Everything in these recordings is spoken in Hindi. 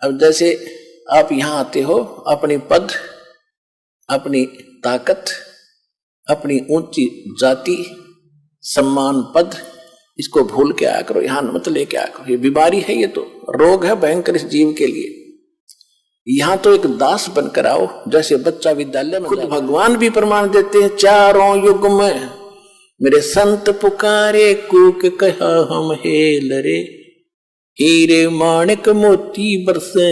अब जैसे आप यहां आते हो, अपनी पद, अपनी ताकत, अपनी ऊंची जाति, सम्मान, पद, इसको भूल के आया करो, यहां मत लेके आया करो। ये बीमारी है, ये तो रोग है भयंकर इस जीव के लिए। यहां तो एक दास बनकर आओ, जैसे बच्चा विद्यालय में। खुद भगवान भी प्रमाण देते हैं, चारों युग में मेरे संत पुकारे, कूक कहा हम हेल रे, हीरे माणिक मोती बरसे,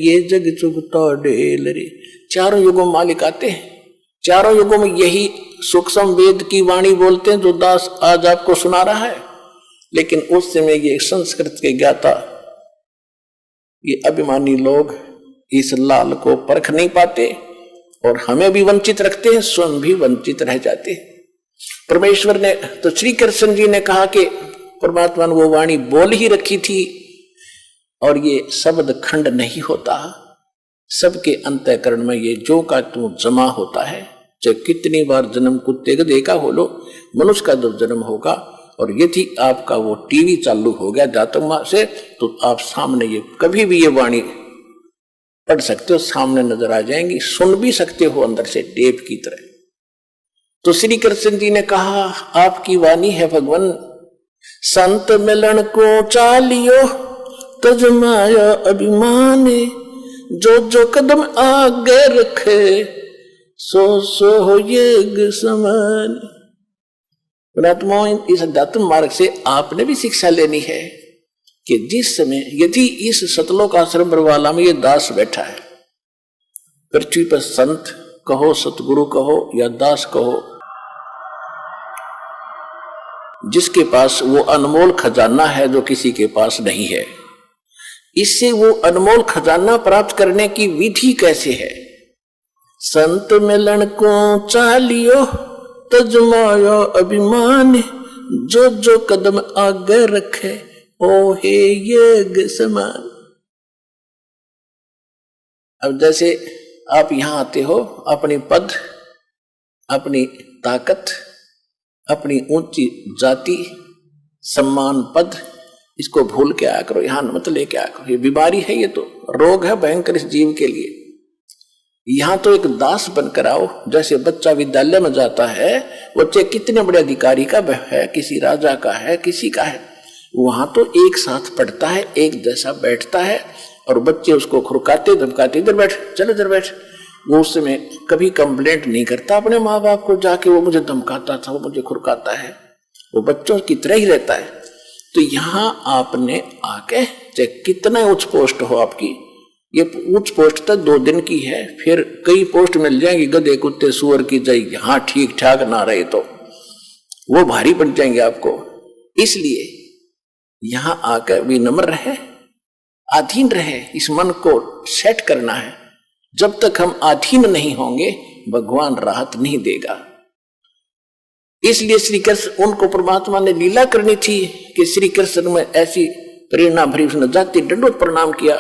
ये जग चुगता ढेल रे। चारों युगों में मालिक आते हैं, चारों युगों में यही सूक्ष्म वेद की वाणी बोलते हैं जो दास आज आपको सुना रहा है। लेकिन उस समय ये संस्कृत के ज्ञाता, ये अभिमानी लोग इस लाल को परख नहीं पाते और हमें भी वंचित रखते हैं, स्वयं भी वंचित रह जाते हैं। परमेश्वर ने तो श्री कृष्ण जी ने कहा कि परमात्मा ने वो वाणी बोल ही रखी थी और ये शब्द खंड नहीं होता। सबके अंतःकरण में ये जो का तू जमा होता है, चाहे कितनी बार जन्म कुत्ते का देखा हो लो, मनुष्य का जब जन्म होगा और यदि आपका वो टीवी चालू हो गया जातक से, तो आप सामने ये कभी भी ये वाणी पढ़ सकते हो, सामने नजर आ जाएंगी, सुन भी सकते हो अंदर से टेप की तरह। तो श्री कृष्ण जी ने कहा आपकी वाणी है भगवान, संत मिलन को चालियो तजमाया अभिमान, जो जो कदम आगे रखे सो सो हो ये समान। इस अध्यात्म मार्ग से आपने भी शिक्षा लेनी है कि जिस समय यदि इस सतलोक आश्रम बरवाला में ये दास बैठा है, पृथ्वी पर संत कहो, सतगुरु कहो या दास कहो, जिसके पास वो अनमोल खजाना है जो किसी के पास नहीं है, इससे वो अनमोल खजाना प्राप्त करने की विधि कैसे है? संत मिलन को चालियो तजमाया अभिमान, जो जो कदम आगे रखे ओ हे ये समान। अब जैसे आप यहां आते हो, अपनी पद, अपनी ताकत, अपनी ऊंची जाति, सम्मान, पद, इसको भूल के आया करो, यहां मत लेके आया करो। ये बीमारी है, ये तो रोग है भयंकर इस जीव के लिए। यहां तो एक दास बनकर आओ, जैसे बच्चा विद्यालय में जाता है, बच्चे कितने बड़े अधिकारी का है, किसी राजा का है, किसी का है, वहां तो एक साथ पढ़ता है, एक जैसा बैठता है और बच्चे उसको खुरकाते धमकाते, इधर बैठ, चल इधर बैठ। वो उस समय कभी कंप्लेंट नहीं करता अपने माँ बाप को जाके, वो मुझे धमकाता था, वो मुझे खुरकाता है, वो बच्चों की तरह ही रहता है। तो यहाँ आपने आके, चाहे कितना उच्च पोस्ट हो आपकी, ये उच्च पोस्ट तक 2 दिन की है, फिर कई पोस्ट मिल जाएंगी, गधे कुत्ते सुअर की जाए, यहाँ ठीक ठाक ना रहे तो वो भारी पड़ जाएंगे आपको। इसलिए यहां आकर विनम्र रहे, अधीन रहे, इस मन को सेट करना है। जब तक हम अधीन नहीं होंगे भगवान राहत नहीं देगा। इसलिए श्री कृष्ण, उनको परमात्मा ने लीला करनी थी कि श्री कृष्ण में ऐसी प्रेरणा भरी, उसने जाति दंडोत प्रणाम किया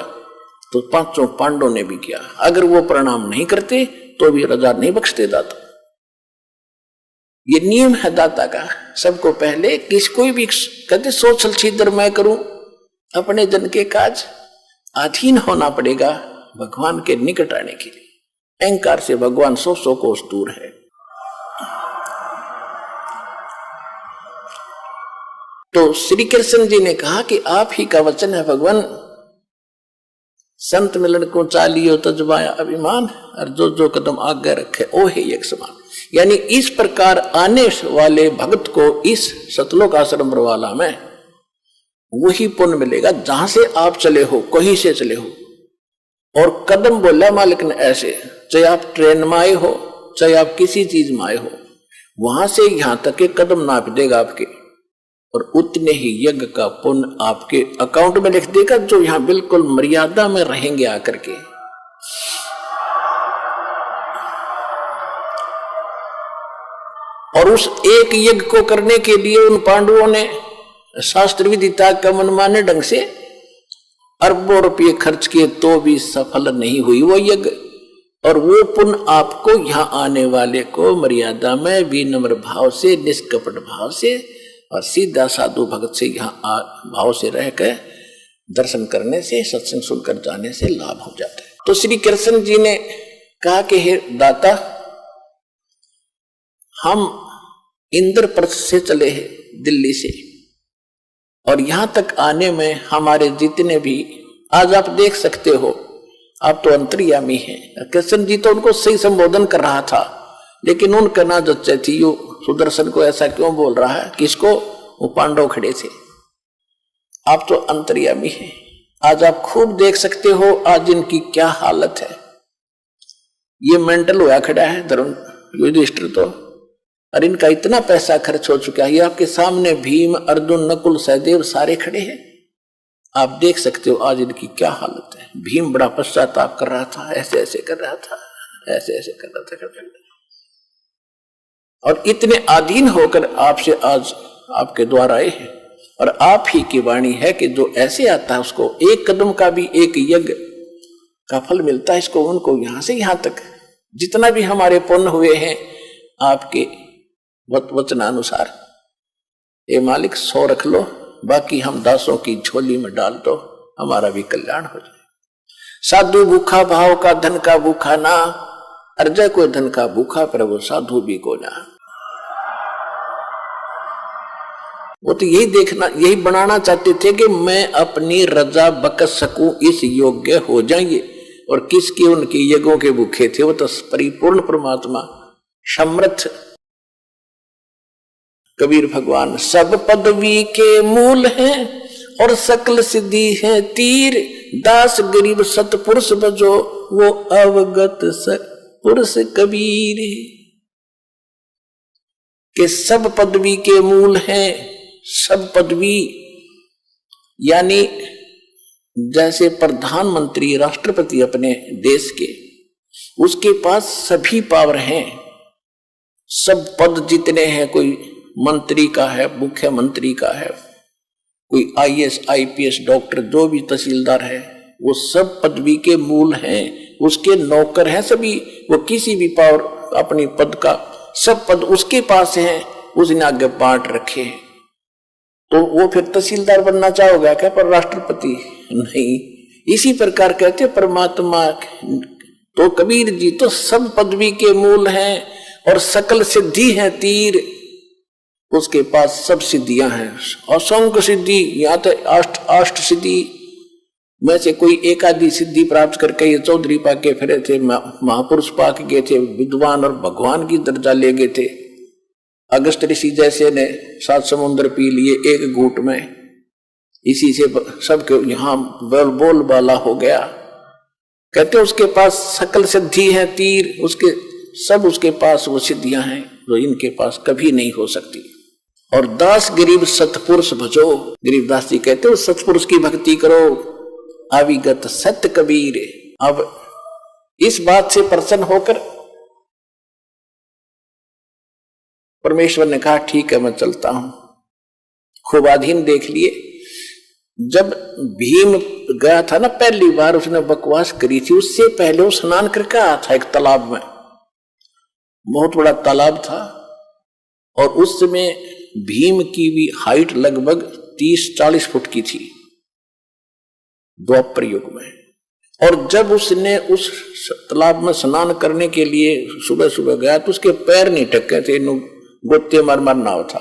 तो 5 पांडवों ने भी किया। अगर वो प्रणाम नहीं करते तो भी राजा नहीं बख्शते दाता। ये नियम है दाता का। सबको पहले किसको भी कहते सोच छिद्र मैं करूं, अपने जन के काज, अधीन होना पड़ेगा भगवान के निकट आने के लिए। अहंकार से भगवान 100 कोस दूर है। तो श्री कृष्ण जी ने कहा कि आप ही का वचन है भगवान, संत मिलन को चालियो तजमाया अभिमान, और जो जो कदम आगे रखे ओ हे एक समान। यानी इस प्रकार आने वाले भक्त को इस सतलोक आश्रम बरवाला में वही पुण्य मिलेगा जहां से आप चले हो, कहीं से चले हो। और कदम बोला मालिक ने ऐसे, चाहे आप ट्रेन में आए हो, चाहे आप किसी चीज में आए हो, वहां से यहां तक के कदम नाप देगा आपके, और उतने ही यज्ञ का पुण्य आपके अकाउंट में लिख देगा, जो यहां बिल्कुल मर्यादा में रहेंगे आकर के। और उस एक यज्ञ को करने के लिए उन पांडवों ने शास्त्र विदिता का मनमाने ढंग से अरबों रुपये खर्च किए तो भी सफल नहीं हुई वो यज्ञ। और वो पुण्य आपको यहाँ आने वाले को मर्यादा में विनम्र भाव से, निष्कपट भाव से और सीधा साधु भगत से यहाँ भाव से रह कर दर्शन करने से, सत्संग सुनकर जाने से लाभ हो जाता है। तो श्री कृष्ण जी ने कहा कि हे दाता, हम इंद्रप्रस्थ से चले हैं दिल्ली से, और यहां तक आने में हमारे जितने भी, आज आप देख सकते हो, आप तो अंतर्यामी हैं। कृष्ण जी तो उनको सही संबोधन कर रहा था, लेकिन उनका ना जच्चे थी, यो सुदर्शन को ऐसा क्यों बोल रहा है, किसको? वो पांडव खड़े थे। आप तो अंतर्यामी हैं, आज आप खूब देख सकते हो आज इनकी क्या हालत है। ये मेंटल हुआ खड़ा है धर्म युधिष्ठिर तो, और इनका इतना पैसा खर्च हो चुका है। ये आपके सामने भीम, अर्जुन, नकुल, सहदेव सारे खड़े हैं, आप देख सकते हो आज इनकी क्या हालत है। भीम बड़ा पश्चाताप कर रहा था, ऐसे ऐसे कर रहा था, ऐसे ऐसे कर रहा था, और इतने अधीन होकर आपसे आज आपके द्वार आए हैं। और आप ही की वाणी है कि जो ऐसे आता है उसको एक कदम का भी एक यज्ञ का फल मिलता है। इसको उनको यहां से यहां तक जितना भी हमारे पुण्य हुए हैं आपके वचनानुसार, ये मालिक 100 रख लो, बाकी हम दासों की झोली में डाल दो, हमारा भी कल्याण हो जाए। साधु भूखा भाव का, धन का भूखा ना, अर्जय को धन का भूखा, पर वो साधु भी को ना। वो तो यही देखना, यही बनाना चाहते थे कि मैं अपनी रजा बक सकूं, इस योग्य हो जाएंगे। और किसके उनके यज्ञों के भूखे थे, वो तो परिपूर्ण परमात्मा समर्थ कबीर भगवान। सब पदवी के मूल हैं और सकल सिद्धि है तीर, दास गरीब सतपुरुष बजो, वो अवगत पुरुष कबीर। के सब पदवी के मूल हैं, सब पदवी यानी जैसे प्रधानमंत्री, राष्ट्रपति अपने देश के, उसके पास सभी पावर हैं, सब पद जितने हैं, कोई मंत्री का है, मुख्यमंत्री का है, कोई IAS, IPS, डॉक्टर, जो भी तहसीलदार है, वो सब पदवी के मूल हैं, उसके नौकर हैं सभी। वो किसी भी पावर अपनी पद का, सब पद उसके पास हैं, उसने आगे बांट रखे हैं। तो वो फिर तहसीलदार बनना चाहोगे क्या, पर राष्ट्रपति नहीं। इसी प्रकार कहते परमात्मा तो कबीर जी तो सब पदवी के मूल हैं और सकल सिद्धि है तीर, उसके पास सब सिद्धियां हैं, असंख्य सिद्धि। यहाँ तो अष्ट सिद्धि में से कोई एक आधी सिद्धि प्राप्त करके ये चौधरी पाके फिरे थे, महापुरुष पाके गए थे, विद्वान और भगवान की दर्जा ले गए थे। अगस्त ऋषि जैसे ने 7 समुद्र पी लिए एक घूंट में, इसी से सबके यहाँ बोल बाला हो गया। कहते उसके पास सकल सिद्धि है तीर, उसके सब उसके पास वो सिद्धियां हैं जो इनके पास कभी नहीं हो सकती। और दास गरीब सतपुरुष भजो, गरीबदास जी कहते हो सतपुरुष की भक्ति करो, अविगत सत्य कबीर। अब इस बात से प्रसन्न होकर परमेश्वर ने कहा ठीक है मैं चलता हूं। खूब अधीन देख लिए। जब भीम गया था ना पहली बार, उसने बकवास करी थी, उससे पहले वो स्नान करके आया था एक तालाब में, बहुत बड़ा तालाब था, और उस समय भीम की भी हाइट लगभग 30-40 फुट की थी द्वापर युग में। और जब उसने उस तालाब में स्नान करने के लिए सुबह सुबह गया तो उसके पैर नहीं टके थे, गोते मार मार नाव था।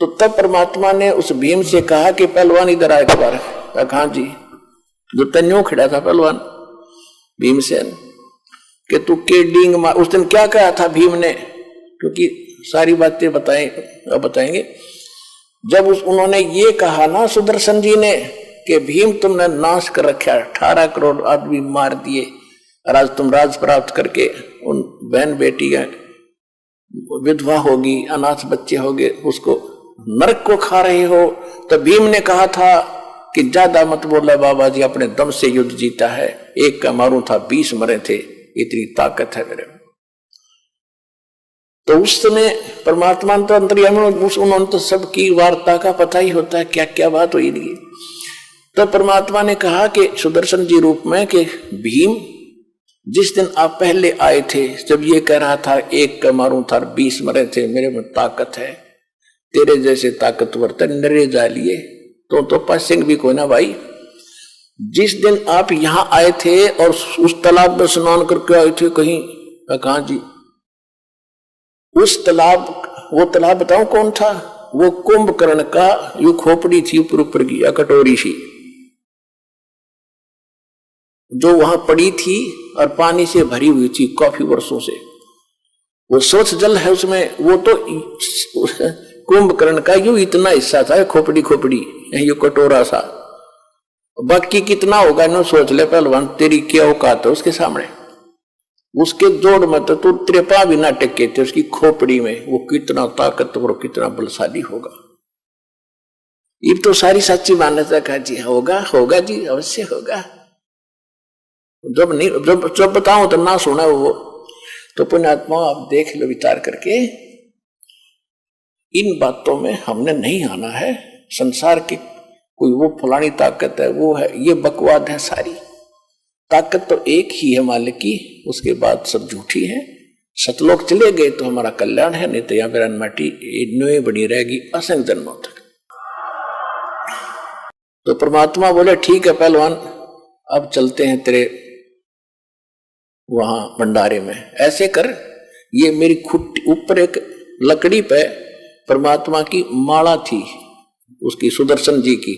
तो तब परमात्मा ने उस भीम से कहा कि पहलवान इधर आए एक बार। कहा जी, जो तन्यों खड़ा था पहलवान भीमसेन, कि तू के डींग मार। उस दिन क्या कहा था भीम ने, क्योंकि सारी बातें बताएंगे। जब उन्होंने ये कहा ना सुदर्शन जी ने कि भीम तुमने नाश कर रखा, 18 करोड़ आदमी मार दिए, और आज तुम राज प्राप्त करके उन बहन बेटी विधवा होगी, अनाथ बच्चे होंगे, उसको नरक को खा रहे हो। तो भीम ने कहा था कि ज्यादा मत बोला बाबा जी, अपने दम से युद्ध जीता है, एक का मारूं था 20 मरे थे, इतनी ताकत है मेरे में। तो उस समय परमात्मा तो अंतर्यामी, उन्होंने तो सबकी वार्ता का पता ही होता है क्या क्या बात हुई थी। तो परमात्मा ने कहा कि सुदर्शन जी रूप में कि भीम जिस दिन आप पहले आए थे, जब ये कह रहा था एक का मारूं था 20 मरे थे, मेरे में ताकत है, तेरे जैसे ताकतवर तो नरे जा लिए, तो पासिंग भी कोई ना भाई। जिस दिन आप यहां आए थे और उस तालाब में स्नान करके आए थे कहीं, कहां जी, उस तालाब, वो तालाब बताऊं कौन था? वो कुंभकर्ण का यू खोपड़ी थी ऊपर ऊपर की, या कटोरी सी, जो वहां पड़ी थी और पानी से भरी हुई थी काफी वर्षों से। वो स्वच्छ जल है उसमें। वो तो कुंभकर्ण का यू इतना हिस्सा था, खोपड़ी खोपड़ी, यू कटोरा सा। बाकी कितना होगा ना सोच ले पहलवान, तेरी क्या औकात है उसके सामने। उसके जोड़ में तो तू त्रेपा भी ना टेके थे उसकी खोपड़ी में। वो कितना ताकतवर, कितना बलशाली होगा। ये तो सारी सच्ची मान्यता का जी, होगा होगा जी, अवश्य होगा। जब नहीं, जब बताऊं तो ना सुना वो। तो पुण्यात्मा आप देख लो विचार करके, इन बातों में हमने नहीं आना है। संसार की कोई वो फलानी ताकत है, वो है, ये बकवाद है सारी। ताकत तो एक ही है मालिक की, उसके बाद सब झूठी है। सतलोक चले गए तो हमारा कल्याण है, नहीं तो यहाँ पर माटी नुए बनी रहेगी असंख्य जन्मों तक। तो परमात्मा बोले ठीक है पहलवान, अब चलते हैं तेरे वहां भंडारे में। ऐसे कर, ये मेरी खुट्टी ऊपर एक लकड़ी पे परमात्मा की माला थी, उसकी सुदर्शन जी की,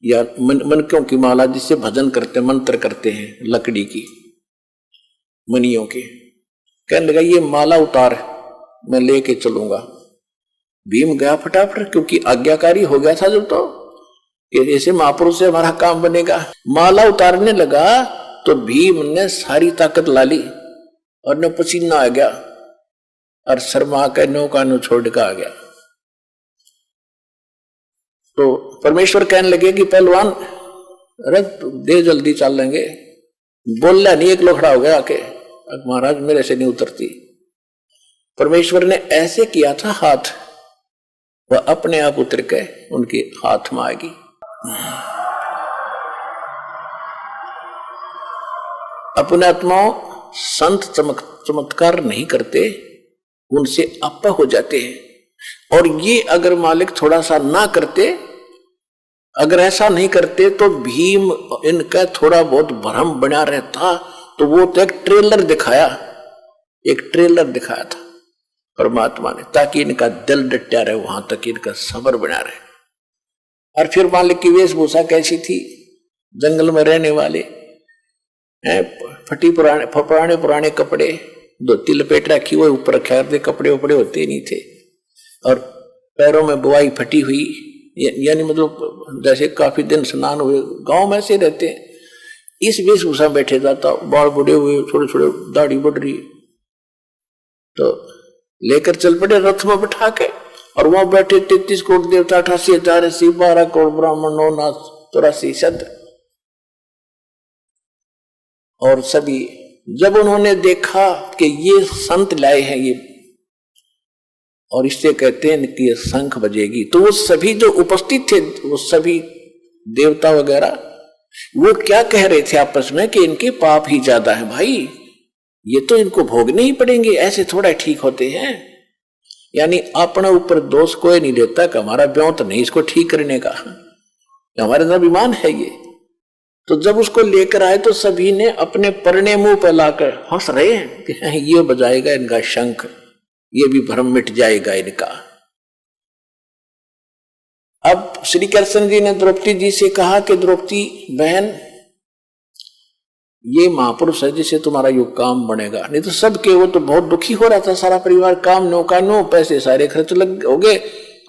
या मनकों की माला, जिससे भजन करते, मंत्र करते हैं, लकड़ी की मनियों की। कहने लगा ये माला उतार, मैं लेके चलूंगा। भीम गया फटाफट, क्योंकि आज्ञाकारी हो गया था जब, तो कि ऐसे महापुरुष से हमारा काम बनेगा। माला उतारने लगा तो भीम ने सारी ताकत ला ली और न पसीना आ गया और शर्मा के नौका नो छोड़ के आ गया। तो परमेश्वर कहने लगे कि पहलवान रथ दे, जल्दी चल लेंगे। बोलना नहीं, एक लोग खड़ा हो गया आके, महाराज मेरे से नहीं उतरती। परमेश्वर ने ऐसे किया था हाथ, वह अपने आप उतर के उनके हाथ में आएगी। अपने आत्माओं संत चमत्कार नहीं करते, उनसे आपा हो जाते हैं। और ये अगर मालिक थोड़ा सा ना करते, अगर ऐसा नहीं करते तो भीम इनका थोड़ा बहुत भ्रम बना रहता। तो वो तो एक ट्रेलर दिखाया था परमात्मा ने, ताकि इनका दिल डटा रहे, वहां तक इनका सब्र बना रहे। और फिर मालिक की वेशभूषा कैसी थी? जंगल में रहने वाले फटी पुराने कपड़े, धोती लपेट रखी, वो ऊपर रखे कपड़े उपड़े होते नहीं थे, और पैरों में बुआई फटी हुई, यानी मतलब जैसे काफी दिन स्नान हुए, गांव में ऐसे रहते हैं। इस वेशभूषा बैठे जाता, बाल बुढ़े हुए, छोटे छोटे दाढ़ी बढ़ रही, तो लेकर चल पड़े रथ में बैठा के। और वहां बैठे 33 करोड़ देवता, 88,080, 12 करोड़ ब्राह्मण, 9 नाथ 84 शब्द। और सभी जब उन्होंने देखा कि ये संत लाए हैं ये, और इससे कहते हैं कि ये शंख बजेगी, तो वो सभी जो उपस्थित थे, वो सभी देवता वगैरह, वो क्या कह रहे थे आपस में कि इनके पाप ही ज्यादा है भाई, ये तो इनको भोगने ही पड़ेंगे, ऐसे थोड़ा ठीक होते हैं। यानी अपने ऊपर दोष कोई नहीं लेता कि हमारा ब्यों तो नहीं इसको ठीक करने का, हमारे अभिमान है ये। तो जब उसको लेकर आए तो सभी ने अपने परने मुंह पर लाकर हंस रहे हैं कि ये बजाएगा इनका शंख, ये भी भ्रम मिट जाएगा इनका। अब श्री कृष्ण जी ने द्रौपदी जी से कहा कि द्रौपदी बहन, ये महापुरुष है जिससे तुम्हारा युग काम बनेगा। नहीं तो सबके, वो तो बहुत दुखी हो रहा था सारा परिवार, काम नौका नो, पैसे सारे खर्च लग हो गए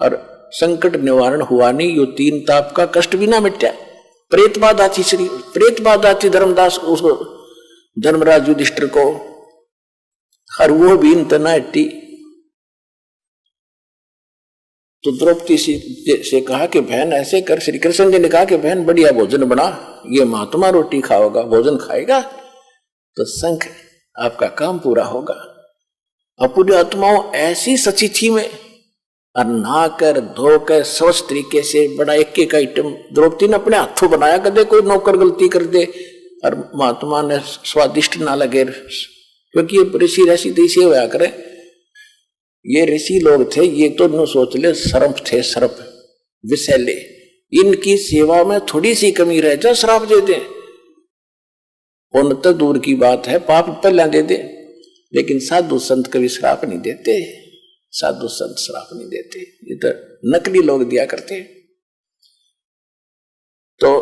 और संकट निवारण हुआ नहीं। यो 3 ताप का कष्ट भी ना मिटा। प्रेत बाधा थी धर्मदास उसको, धर्मराज युधिष्ठिर को, और वो भी इतना हट्टी। तो द्रौपदी से कहा कि बहन ऐसे कर, श्री कृष्ण जी ने कहा कि बहन बढ़िया भोजन बना, ये महात्मा रोटी खाओगा, भोजन खाएगा तो शंख आपका काम पूरा होगा। और पूरी आत्माओं ऐसी सची थी में, और नहाकर धोकर स्वच्छ तरीके से बड़ा एक आइटम द्रौपदी ने अपने हाथों बनाया, कदे कोई नौकर गलती कर दे और महात्मा ने स्वादिष्ट ना लगे, क्योंकि ये ऋषि ऋषि देशी होया करे, ये ऋषि लोग थे, ये तो न सोच ले सर्प थे, सर्प विषैले, इनकी सेवा में थोड़ी सी कमी रह जाए श्राप दे दे, पुण्य तो दूर की बात है, पाप पहले दे दे। लेकिन साधु संत कभी श्राप नहीं देते, साधु संत श्राप नहीं देते, ये तो नकली लोग दिया करते। तो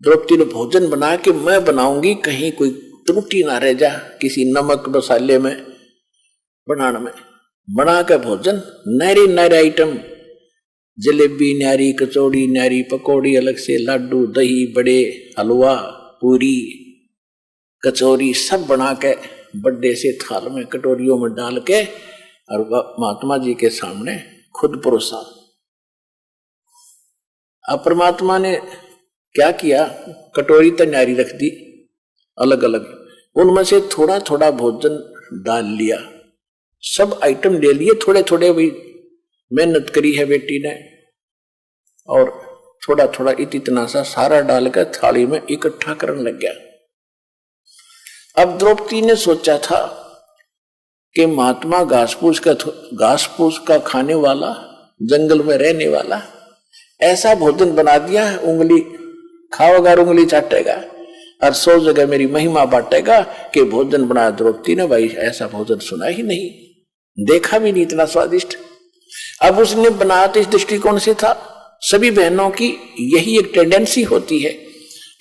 द्रौपदी ने भोजन बना के मैं बनाऊंगी, कहीं कोई त्रुटि ना रह जा किसी नमक मसाले में बनाने में। बना के भोजन नारी नारी आइटम, जलेबी न्यारी, कचौड़ी न्यारी, पकौड़ी अलग से, लाडू, दही बड़े, हलवा, पूरी, कचौरी सब बना के बड़े से थाल में कटोरियों में डाल के और महात्मा जी के सामने खुद परोसा। अब परमात्मा ने क्या किया, कटोरी तो न्यारी रख दी अलग अलग, उनमें से थोड़ा थोड़ा भोजन डाल लिया, सब आइटम ले लिए थोड़े थोड़े, भी मेहनत करी है बेटी ने, और थोड़ा थोड़ा इतना सा सारा डालकर थाली में इकट्ठा करने लग गया। अब द्रौपदी ने सोचा था कि महात्मा घास फूस का खाने वाला, जंगल में रहने वाला, ऐसा भोजन बना दिया, उंगली खाओगा उंगली चाटेगा और 100 जगह मेरी महिमा बांटेगा कि भोजन बनाया द्रौपदी ने। भाई ऐसा भोजन सुना ही नहीं, देखा भी नहीं इतना स्वादिष्ट। अब उसने बनाया तो इस दृष्टिकोण से था, सभी बहनों की यही एक टेंडेंसी होती है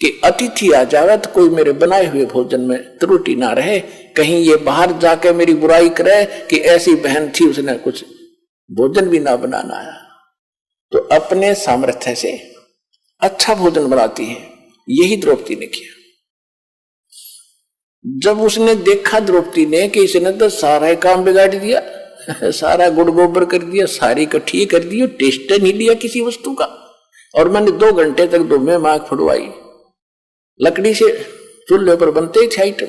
कि अतिथि आ जावे तो कोई मेरे बनाए हुए भोजन में त्रुटि ना रहे, कहीं ये बाहर जाके मेरी बुराई करे कि ऐसी बहन थी उसने कुछ भोजन भी ना बनाना आया। तो अपने सामर्थ्य से अच्छा भोजन बनाती है, यही द्रौपदी ने किया। जब उसने देखा द्रौपदी ने कि इसने तो सारा काम बिगाड़ दिया, सारा गुड़ गोबर कर दिया, सारी इकट्ठी कर दी, टेस्ट नहीं लिया किसी वस्तु का, और मैंने 2 घंटे तक दो में मांग फुड़वाई, लकड़ी से चूल्हे पर बनते थे आइटम,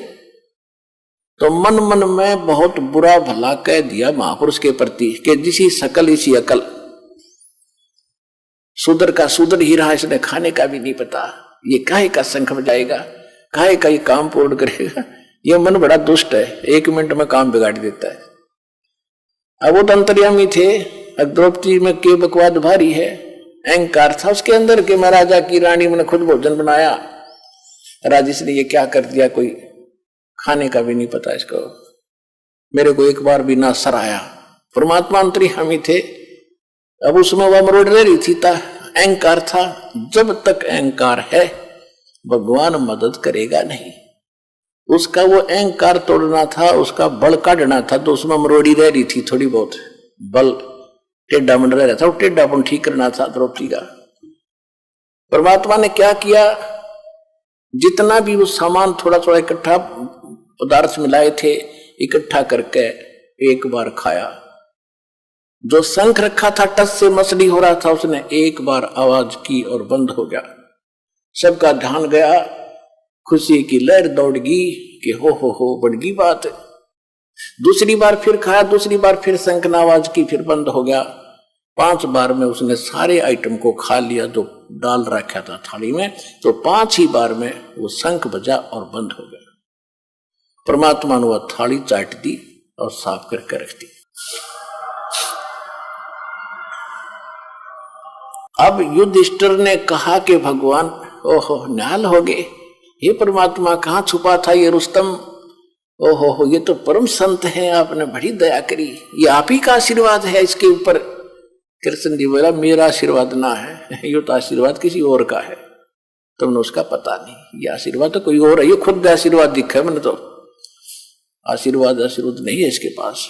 तो मन मन में बहुत बुरा भला कह दिया महापुरुष के प्रति कि जिसी सकल इसी अकल, शूद्र का शूद्र ही रहा, इसने खाने का भी नहीं पता, ये काहे का शंख बजाएगा, काहे का ये काम पूर्ण करेगा, ये मन बड़ा दुष्ट है, 1 मिनट में काम बिगाड़ देता है। अब वो तो अंतर्यामी थे, द्रौपदी में के बकवाद भारी है, अहंकार था उसके अंदर कि मैं राजा की रानी, मैंने खुद भोजन बनाया, राजेश ने ये क्या कर दिया, कोई खाने का भी नहीं पता इसको, मेरे को एक बार भी ना सराया। परमात्मा अंतर्यामी थे, अब उसमें वह मरोड़ रही थी, अहंकार था। जब तक अहंकार है भगवान मदद करेगा नहीं, उसका वो अहंकार तोड़ना था, उसका बल काटना था, तो उसमें मरोड़ी रह रही थी थोड़ी बहुत, बल टेढ़ा बन रह रहा था, वो टेढ़ापन ठीक करना था द्रौपदी का। परमात्मा ने क्या किया, जितना भी वो सामान थोड़ा थोड़ा इकट्ठा पदार्थ मिलाए थे, इकट्ठा करके एक बार खाया। जो शंख रखा था टस से मसली हो रहा था, उसने एक बार आवाज की और बंद हो गया, सबका ध्यान गया, खुशी की लहर दौड़ गई कि हो बड़गी बात। दूसरी बार फिर खाया, दूसरी बार फिर शंख ने आवाज की, फिर बंद हो गया। 5 बार में उसने सारे आइटम को खा लिया जो डाल रखा था थाली में, तो 5 ही बार में वो शंख बजा और बंद हो गया। परमात्मा ने वह थाली चाट दी और साफ करके रख दी। अब युधिष्ठिर ने कहा कि भगवान ओहो निहाल हो गए, ये परमात्मा कहाँ छुपा था ये रुस्तम, ओहो ये तो परम संत है, आपने बड़ी दया करी, ये आप ही का आशीर्वाद है इसके ऊपर। कृष्ण जी बोला मेरा आशीर्वाद ना है, ये तो आशीर्वाद किसी और का है, तुमने उसका पता नहीं, ये आशीर्वाद तो कोई और है, ये खुद आशीर्वाद दिखा है मैंने, तो आशीर्वाद नहीं है इसके पास।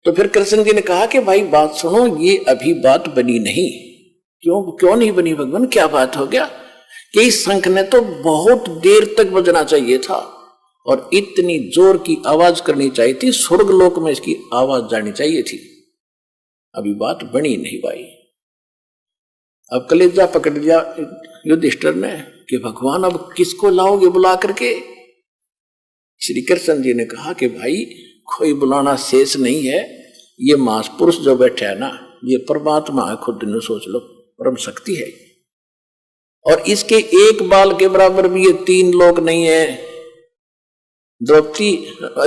तो फिर कृष्ण जी ने कहा कि भाई बात सुनो, ये अभी बात बनी नहीं। क्यों नहीं बनी भगवान, क्या बात हो गया? कि इस शंख ने तो बहुत देर तक बजना चाहिए था और इतनी जोर की आवाज करनी चाहिए थी, स्वर्ग लोक में इसकी आवाज जानी चाहिए थी, अभी बात बनी नहीं भाई। अब कलेजा पकड़ लिया युधिष्ठिर ने कि भगवान अब किसको लाओगे बुला करके? श्री कृष्ण जी ने कहा कि भाई कोई बुलाना शेष नहीं है, ये महापुरुष जो बैठे है ना, ये परमात्मा है, खुद ने सोच लो, परम शक्ति है, और इसके एक बाल के बराबर भी ये 3 लोग नहीं है। द्रौपदी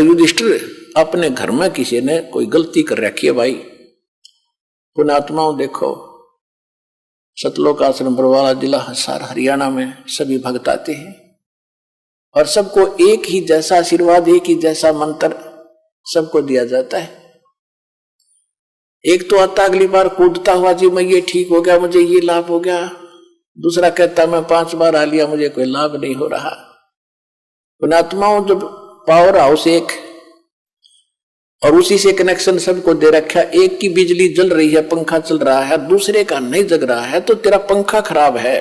युधिष्ठिर अपने घर में किसी ने कोई गलती कर रखी है भाई, पुण्यात्माओं देखो, सतलोक आश्रम बरवाला जिला हिसार हरियाणा में सभी भक्त आते हैं और सबको एक ही जैसा आशीर्वाद, एक ही जैसा मंत्र सबको दिया जाता है। एक तो आता अगली बार कूदता हुआ, जी मैं ये ठीक हो गया, मुझे ये लाभ हो गया। दूसरा कहता मैं 5 बार आ लिया, मुझे कोई लाभ नहीं हो रहा। पुण्यात्माओं, जब पावर हाउस एक और उसी से कनेक्शन सबको दे रखा, एक की बिजली जल रही है, पंखा चल रहा है, दूसरे का नहीं जग रहा है, तो तेरा पंखा खराब है,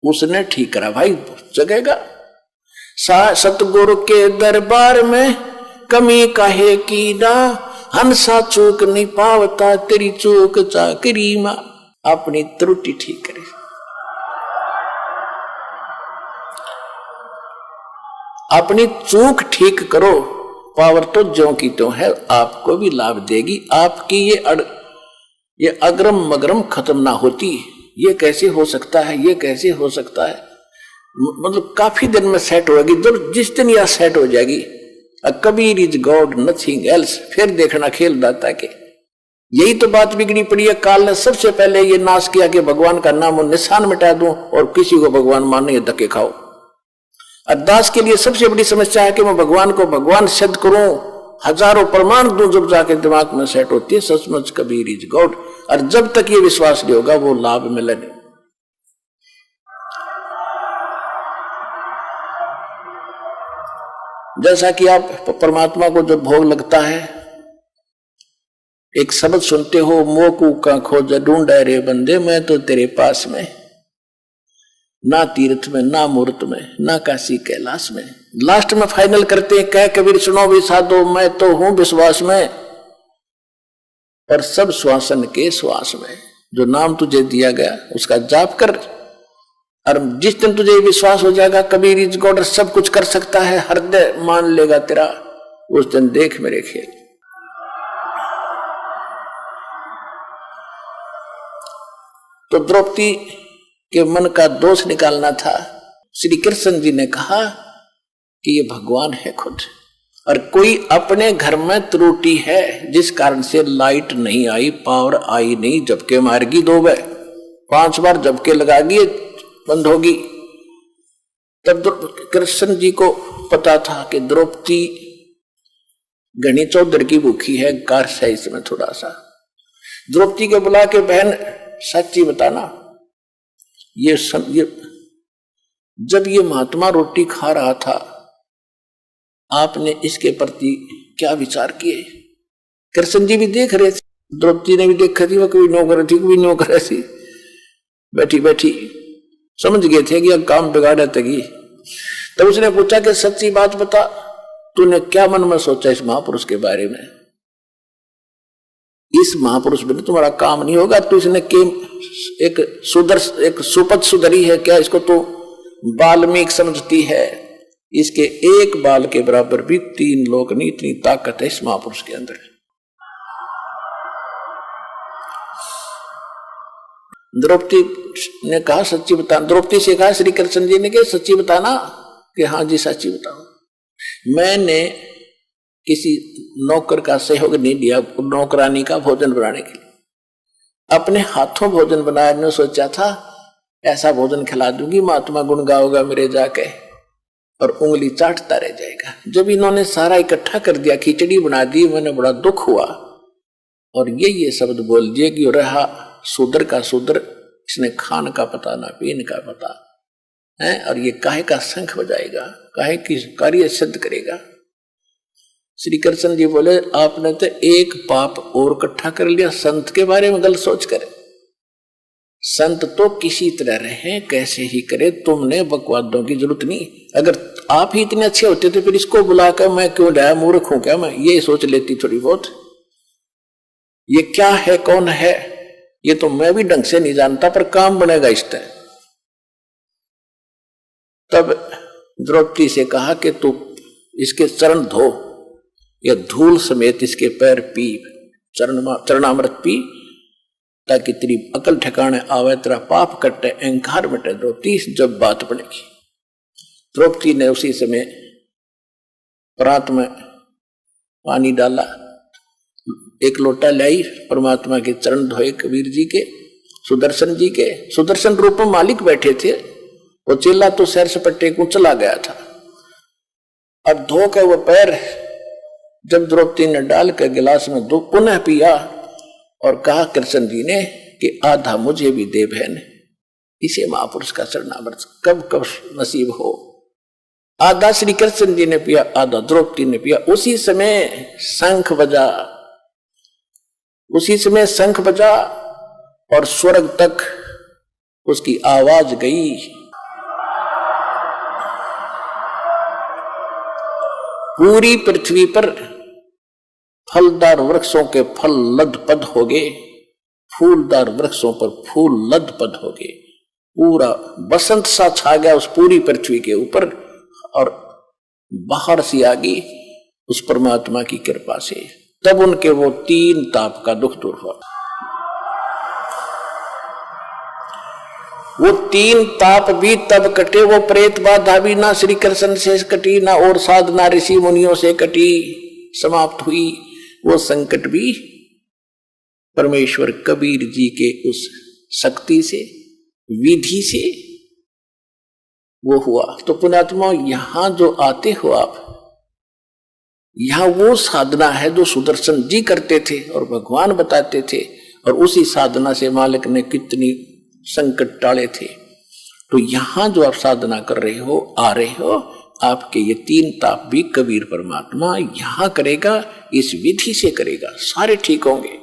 उसने ठीक करा भाई, जगेगा। सतगुरु के दरबार में कमी काहे की ना, हंसा चूक नहीं पावता, तेरी चूक चाकरी मां। अपनी त्रुटि ठीक करे। अपनी चूक ठीक करो, पावर तो ज्यों की त्यों है, आपको भी लाभ देगी। आपकी ये अग्रम मगरम खत्म ना होती। ये कैसे हो सकता है, ये कैसे हो सकता है, मतलब काफी दिन में सेट होगी। जब जिस दिन यह सेट हो जाएगी, Kabir is God nothing else, फिर देखना खेल दाता के। यही तो बात बिगड़ी पड़ी है। काल ने सबसे पहले ये नाश किया कि भगवान का नाम और निशान मिटा दूं और किसी को भगवान माने धक्के खाओ। अरदास के लिए सबसे बड़ी समस्या है कि मैं भगवान को भगवान सिद्ध करूं, हजारों प्रमाण दूं, जब जाके दिमाग में सेट होती है सचमुच कबीर इज गॉड। और जब तक ये विश्वास नहीं होगा वो लाभ मिले नहीं। जैसा कि आप परमात्मा को जब भोग लगता है, एक शब्द सुनते हो, मोकू का खोज ढूंढे रे बंदे, मैं तो तेरे पास में, ना तीर्थ में, ना मूर्त में, ना काशी कैलाश में। लास्ट में फाइनल करते हैं, कह कबीर सुनो भी साधो, मैं तो हूं विश्वास में, और सब श्वासन के श्वास में। जो नाम तुझे दिया गया उसका जाप कर, और जिस दिन तुझे विश्वास हो जाएगा कबीर इज गॉड, सब कुछ कर सकता है, हृदय मान लेगा तेरा, उस दिन देख मेरे खेल। तो द्रौपदी के मन का दोष निकालना था। श्री कृष्ण जी ने कहा कि ये भगवान है खुद, और कोई अपने घर में त्रुटि है जिस कारण से लाइट नहीं आई, पावर आई नहीं, झपके मारगी 2 बार 5 बार झपके लगागी, बंद होगी। तब कृष्ण जी को पता था कि द्रौपदी घनी चौधर की भूखी है, कार्य है इसमें थोड़ा सा। द्रौपदी को बुला के, बहन सच्ची बताना, ये जब ये महात्मा रोटी खा रहा था, आपने इसके प्रति क्या विचार किए? कृष्ण जी भी देख रहे थे, द्रौपदी ने भी देखा थी, वो कभी नौकर थी कभी नौकर ऐसी बैठी बैठी, समझ गए थे कि अब काम बिगाड़ा तगी। तब उसने पूछा कि सच्ची बात बता, तूने क्या मन में सोचा इस महापुरुष के बारे में? इस महापुरुष बिना तुम्हारा काम नहीं होगा। तो इसने एक सुपथ सुधरी है क्या? इसको तो बाल्मीक समझती है। इसके एक बाल के बराबर भी 3 लोग नहीं, इतनी ताकत है इस महापुरुष के अंदर। द्रौपदी ने कहा सच्ची बता। द्रौपदी से कहा श्री कृष्ण जी ने कि सच्ची बताना, कि हाँ जी सच्ची बताओ। मैंने किसी नौकर का सहयोग नहीं लिया नौकरानी का भोजन बनाने के लिए, अपने हाथों भोजन बनाया। ने सोचा था ऐसा भोजन खिला दूंगी, महात्मा गुण गाओगा मेरे जाके और उंगली चाटता रह जाएगा। जब इन्होंने सारा इकट्ठा कर दिया, खिचड़ी बना दी, मैंने बड़ा दुख हुआ और ये शब्द बोल दिए कि रहा शूद्र का शूद्र, इसने खान का पता ना पीन का पता है, और ये काहे का शंख बजाएगा, काहे की कार्य सिद्ध करेगा। श्री कृष्ण जी बोले आपने तो एक पाप और इकट्ठा कर लिया, संत के बारे में गलत सोच कर। संत तो किसी तरह रहे, कैसे ही करे, तुमने बकवादों की जरूरत नहीं। अगर आप ही इतने अच्छे होते तो फिर इसको बुलाकर मैं क्यों लाया, मूर्ख हूं क्या मैं, ये सोच लेती थोड़ी बहुत। ये क्या है, कौन है, ये तो मैं भी ढंग से नहीं जानता, पर काम बनेगा इस तरह। तब द्रौपदी से कहा कि तू इसके चरण धो, या धूल समेत इसके पैर पी, चरणामृत पी, ताकि तेरी अकल ठिकाने आवे, तेरा पाप कटे, अहंकार मिटे। द्रौपदी जब बात पड़ेगी। द्रौपदी ने उसी समय प्रात में पानी डाला, एक लोटा लाई, परमात्मा के चरण धोए कबीर जी के, सुदर्शन जी के। सुदर्शन रूप में मालिक बैठे थे, वो चेला तो सैर सपट्टे को चला गया था। अब धो के वो पैर जब द्रौपदी ने डाल के गिलास में दो पुनः पिया और कहा कृष्ण जी ने कि आधा मुझे भी दे बहन। इसे महापुरुष का शरणागत कब कब नसीब हो। आधा श्री कृष्ण जी ने पिया, आधा द्रौपदी ने पिया। उसी समय शंख बजा, उसी समय शंख बजा और स्वर्ग तक उसकी आवाज गई। पूरी पृथ्वी पर फलदार वृक्षों के फल लदपद हो गए, फूलदार वृक्षों पर फूल लदपद हो गए। पूरा बसंत सा छा गया उस पूरी पृथ्वी के ऊपर और बाहर सी आ गई उस परमात्मा की कृपा से। तब उनके वो 3 ताप का दुख दूर हुआ। वो 3 ताप भी तब कटे, वो प्रेत बाधा भी ना श्री कृष्ण से कटी, ना और साधना ऋषि मुनियों से कटी, समाप्त हुई। वो संकट भी परमेश्वर कबीर जी के उस शक्ति से, विधि से वो हुआ। तो पुण्यात्मा यहां जो आते हो आप, यहां वो साधना है जो सुदर्शन जी करते थे और भगवान बताते थे, और उसी साधना से मालिक ने कितनी संकट टाले थे। तो यहां जो आप साधना कर रहे हो, आ रहे हो, आपके ये 3 ताप भी कबीर परमात्मा यहां करेगा, इस विधि से करेगा, सारे ठीक होंगे।